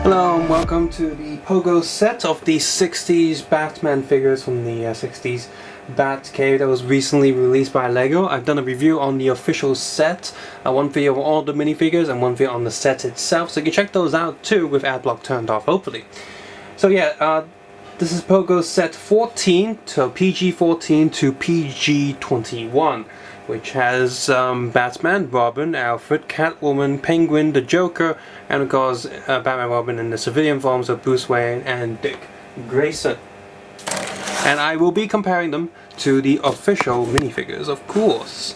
Hello and welcome to the Pogo set of the 60s Batman figures from the 60s Batcave that was recently released by LEGO. I've done a review on the official set, one video of all the minifigures and one video on the set itself, so you can check those out too with adblock turned off, hopefully. So yeah, this is Pogo set 14, so PG014 to PG021. Which has Batman, Robin, Alfred, Catwoman, Penguin, the Joker, and of course Batman Robin in the civilian forms of Bruce Wayne and Dick Grayson. And I will be comparing them to the official minifigures, of course.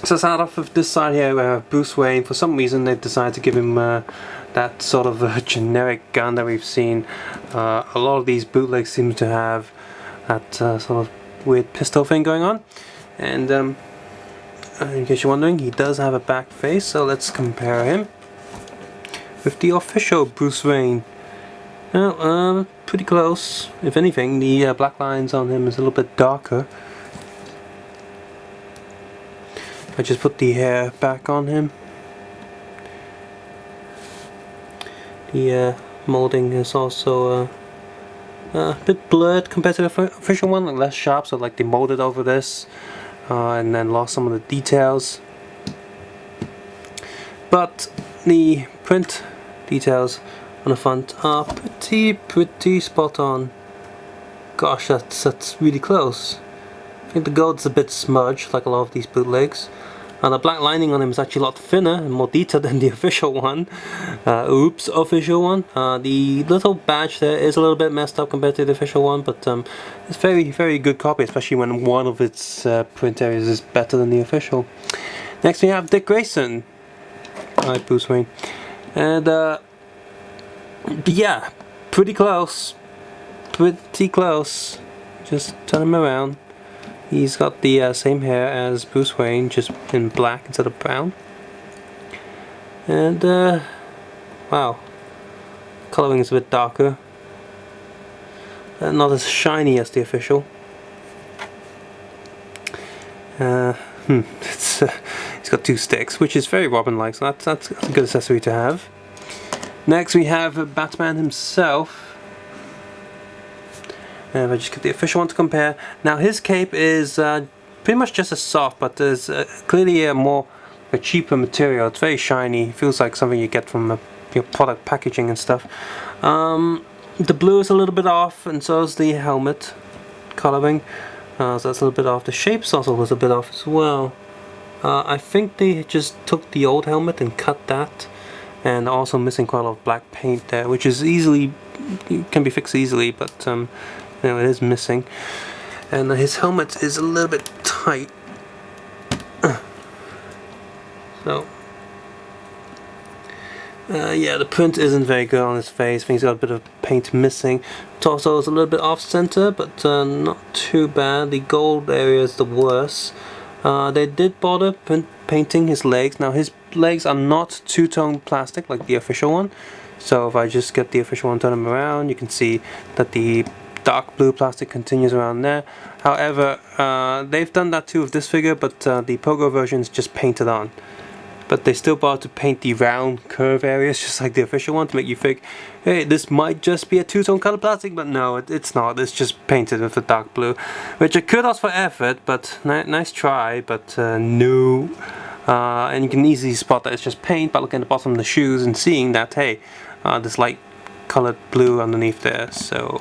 So start off with this side here, we have Bruce Wayne. For some reason they've decided to give him that sort of generic gun that we've seen. A lot of these bootlegs seem to have that sort of weird pistol thing going on. And in case you're wondering, he does have a back face, so let's compare him with the official Bruce Wayne. Well, pretty close. If anything, the black lines on him is a little bit darker. I just put the hair back on him. The molding is also a bit blurred compared to the official one, like less sharp, so like they molded over this. And then lost some of the details, but the print details on the front are pretty spot on. Gosh, that's really close. I think the gold's a bit smudged, like a lot of these bootlegs. The black lining on him is actually a lot thinner and more detailed than the official one. Oops, official one. The little badge there is a little bit messed up compared to the official one, but it's very good copy, especially when one of its print areas is better than the official. Next we have Dick Grayson. Alright, Bruce Wayne. And yeah, pretty close. Just turn him around. He's got the same hair as Bruce Wayne, just in black instead of brown. And wow, coloring is a bit darker, not as shiny as the official. He's got two sticks, which is very Robin-like, so that's a good accessory to have. Next we have Batman himself. If I just get the official one to compare. Now his cape is pretty much just as soft, but there's clearly a cheaper material. It's very shiny. It feels like something you get from your product packaging and stuff. The blue is a little bit off, and so is the helmet coloring. So that's a little bit off. The shape's also was a bit off as well. I think they just took the old helmet and cut that, and also missing quite a lot of black paint there, which is can be fixed easily, but you know, it is missing. And his helmet is a little bit tight. So yeah, the print isn't very good on his face. I think he's got a bit of paint missing. Torso is a little bit off center, but not too bad. The gold area is the worst. They did bother painting his legs. Now his legs are not two-tone plastic like the official one. So if I just get the official one, turn them around, you can see that the dark blue plastic continues around there. However, they've done that too with this figure, but the Pogo version is just painted on. But they still bothered to paint the round curve areas just like the official one to make you think, hey, this might just be a two-tone color plastic, but no, it's not. It's just painted with a dark blue, which are kudos for effort, but nice try, but no. And you can easily spot that it's just paint by looking at the bottom of the shoes and seeing that, hey, this light colored blue underneath there, so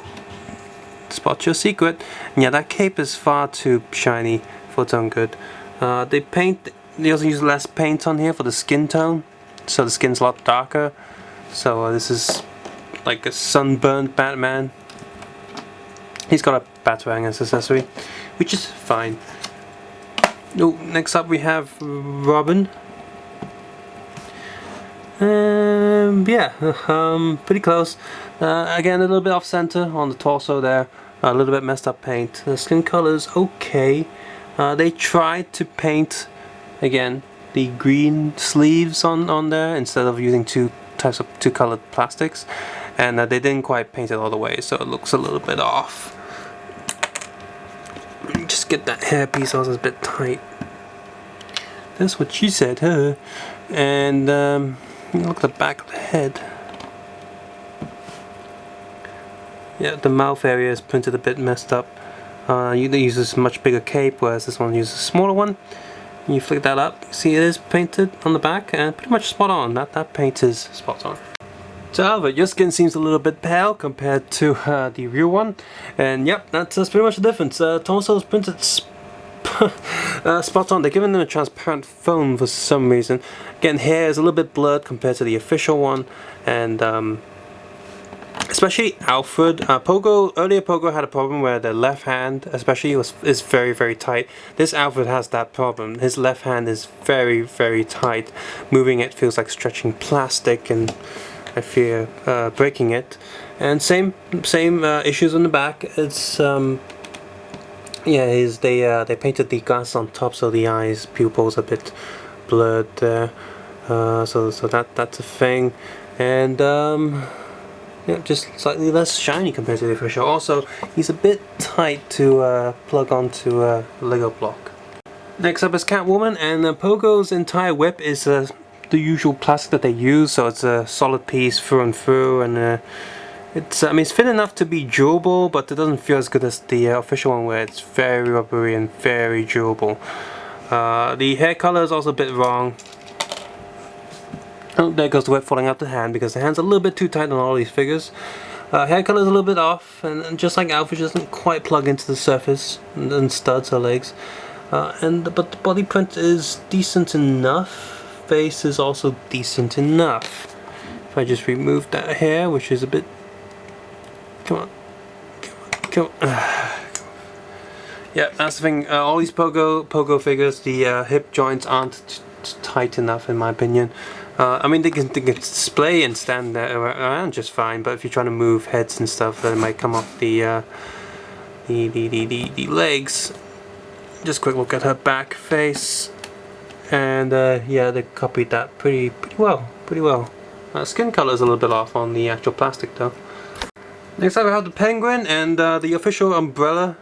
spot your secret. And yeah, that cape is far too shiny for its own good. They also use less paint on here for the skin tone, so the skin's a lot darker. So this is like a sunburned Batman. He's got a Batarang as accessory, which is fine. Oh, next up we have Robin. Yeah, pretty close. Again, a little bit off center on the torso there. A little bit messed up paint. The skin color is okay. They tried to paint again the green sleeves on there instead of using two colored plastics, and they didn't quite paint it all the way, so it looks a little bit off. Just get that hairpiece also a bit tight. That's what she said, huh? And look at the back of the head. Yeah, the mouth area is printed a bit messed up. You use this much bigger cape, whereas this one uses a smaller one. You flick that up, you see it is painted on the back, and pretty much spot on. That paint is spot on. So Alfred, your skin seems a little bit pale compared to the real one, and yep, that's pretty much the difference. Torso is printed spot on. They're giving them a transparent foam for some reason. Again, hair is a little bit blurred compared to the official one, and especially Alfred. Earlier Pogo had a problem where the left hand especially is very, very tight. This Alfred has that problem. His left hand is very, very tight. Moving it feels like stretching plastic, and I fear breaking it. And same issues on the back. It's yeah, they painted the glass on top, so the eyes pupils a bit blurred there. So that's a thing. And yeah, just slightly less shiny compared to the official. Also, he's a bit tight to plug onto a Lego block. Next up is Catwoman, and Pogo's entire whip is the usual plastic that they use, so it's a solid piece through and through, and it's I mean, it's fit enough to be durable, but it doesn't feel as good as the official one, where it's very rubbery and very durable. The hair color is also a bit wrong. Oh, there goes the whip falling out the hand, because the hand's a little bit too tight on all these figures. Hair color is a little bit off, and just like Alfred, doesn't quite plug into the surface and studs her legs. But the body print is decent enough. Face is also decent enough. If I just remove that hair, which is a bit, come on. Yeah, that's the thing. All these Pogo figures, the hip joints aren't tight enough, in my opinion. I mean, they can display and stand there around just fine, but if you're trying to move heads and stuff, then it might come off the legs. Just a quick look at her back face. And yeah, they copied that pretty well. Skin color is a little bit off on the actual plastic though. Next up we have the penguin, and the official umbrella.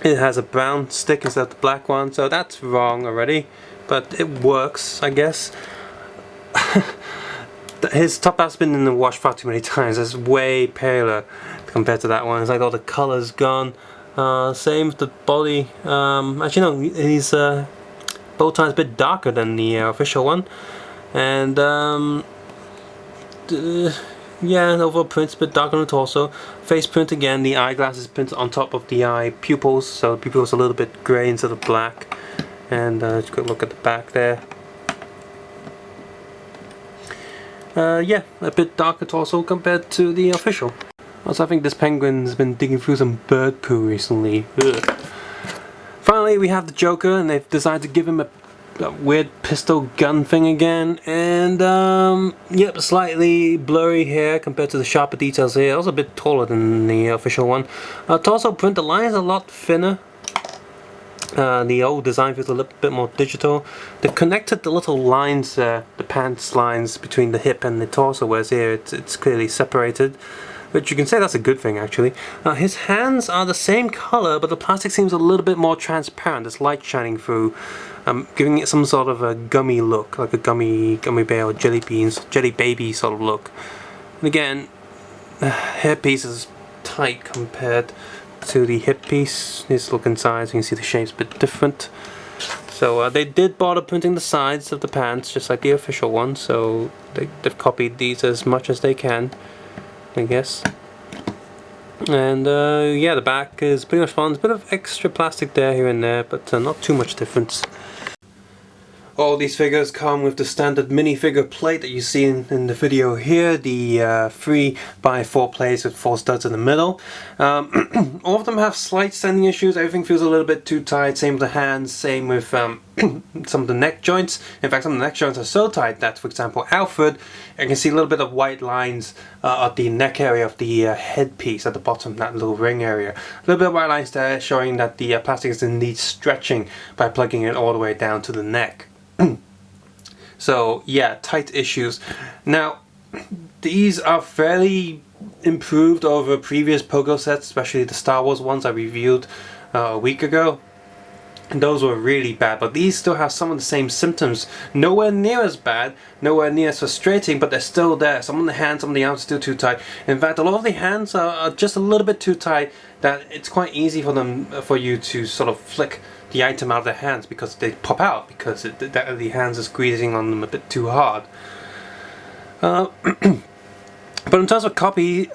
It has a brown stick instead of the black one, so that's wrong already, but it works, I guess. His top has been in the wash far too many times. It's way paler compared to that one. It's like all the color's gone. Same with the body. Actually no, he's bow tie is a bit darker than the official one, and yeah, the overall print's a bit darker on the torso. Face print again, the eyeglass is printed on top of the eye pupils, so the pupils are a little bit grey instead of black. And just a quick look at the back there. Yeah, a bit darker torso compared to the official. Also, I think this penguin's been digging through some bird poo recently. Ugh. Finally, we have the Joker, and they've decided to give him a weird pistol gun thing again, and yep, slightly blurry hair compared to the sharper details here. Also a bit taller than the official one. Torso print, the lines are a lot thinner. The old design feels a little bit more digital. They've connected the little lines, the pants lines between the hip and the torso, whereas here it's clearly separated. But you can say that's a good thing, actually. His hands are the same color, but the plastic seems a little bit more transparent. There's light shining through, giving it some sort of a gummy look, like a gummy bear or jelly baby sort of look. And again, hair piece is tight compared to the hip piece. This look inside, so you can see the shape's a bit different. So they did bother printing the sides of the pants, just like the official one. So they've copied these as much as they can, I guess. And yeah, the back is pretty much fun. There's a bit of extra plastic there, here and there, but not too much difference. All these figures come with the standard minifigure plate that you see in the video here, the 3x4 plates with 4 studs in the middle. All of them have slight standing issues. Everything feels a little bit too tight. Same with the hands, same with some of the neck joints. In fact, some of the neck joints are so tight that, for example, Alfred, you can see a little bit of white lines at the neck area of the headpiece at the bottom, that little ring area. A little bit of white lines there, showing that the plastic is indeed stretching by plugging it all the way down to the neck. So yeah, tight issues. Now, these are fairly improved over previous Pogo sets, especially the Star Wars ones I reviewed a week ago. And those were really bad, but these still have some of the same symptoms. Nowhere near as bad, nowhere near as frustrating, but they're still there. Some of the hands, some of the arms are still too tight. In fact, a lot of the hands are just a little bit too tight, that it's quite easy for you to sort of flick the item out of their hands because they pop out, because the hands are squeezing on them a bit too hard. But in terms of copy,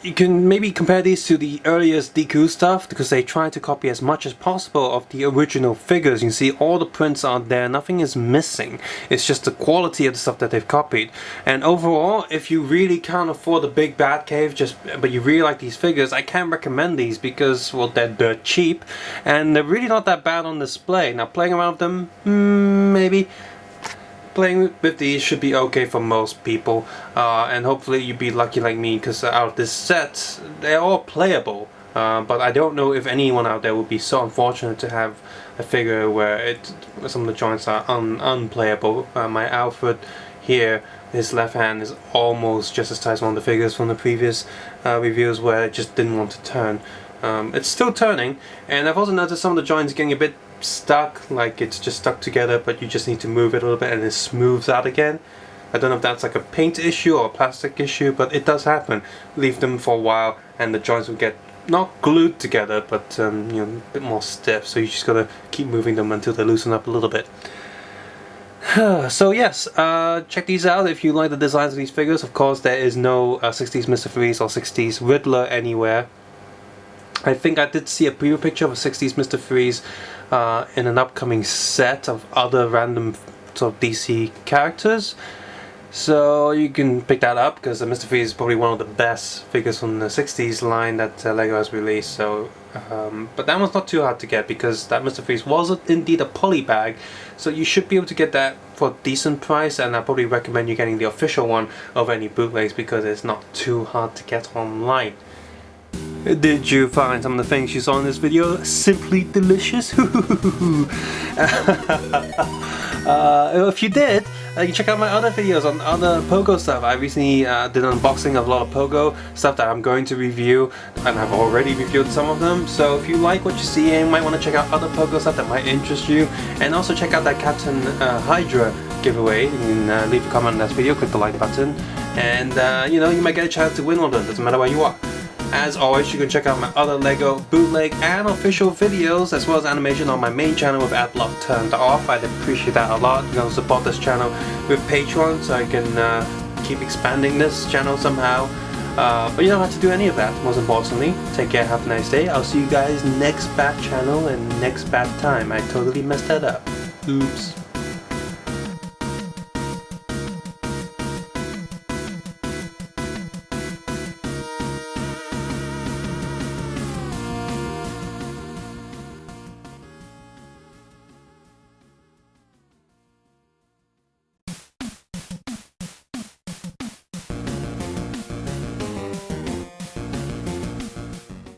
you can maybe compare these to the earliest Deku stuff, because they try to copy as much as possible of the original figures. You can see all the prints are there, nothing is missing. It's just the quality of the stuff that they've copied. And overall, if you really can't afford the big bad cave, but you really like these figures, I can recommend these because, well, they're dirt cheap and they're really not that bad on display. Now, playing around with them, maybe. Playing with these should be okay for most people, and hopefully you'd be lucky like me, because out of this set, they're all playable. But I don't know if anyone out there would be so unfortunate to have a figure where some of the joints are unplayable. My Alfred here, his left hand is almost just as tight as one of the figures from the previous reviews, where it just didn't want to turn. It's still turning, and I've also noticed some of the joints getting a bit stuck, like it's just stuck together, but you just need to move it a little bit and it smooths out again. I don't know if that's like a paint issue or a plastic issue, but it does happen. Leave them for a while and the joints will get not glued together, but you know, a bit more stiff, so you just gotta keep moving them until they loosen up a little bit. So yes, check these out if you like the designs of these figures. Of course, there is no 60s Mr. Freeze or 60s Riddler anywhere. I think I did see a preview picture of a 60s Mr. Freeze in an upcoming set of other random sort of DC characters. So you can pick that up, because Mr. Freeze is probably one of the best figures from the 60s line that LEGO has released. So, but that one's not too hard to get, because that Mr. Freeze was indeed a poly bag. So you should be able to get that for a decent price, and I probably recommend you getting the official one of any bootlegs, because it's not too hard to get online. Did you find some of the things you saw in this video simply delicious? If you did, you can check out my other videos on other Pogo stuff. I recently did an unboxing of a lot of Pogo stuff that I'm going to review, and I've already reviewed some of them. So if you like what you see, you might want to check out other Pogo stuff that might interest you, and also check out that Captain Hydra giveaway. You can leave a comment on that video, click the like button, and you know, you might get a chance to win one of them. Doesn't matter where you are. As always, you can check out my other LEGO bootleg and official videos, as well as animation on my main channel with adblock turned off. I'd appreciate that a lot. You know, support this channel with Patreon so I can keep expanding this channel somehow. But you don't have to do any of that. Most importantly, take care, have a nice day. I'll see you guys next bad channel and next bad time. I totally messed that up. Oops.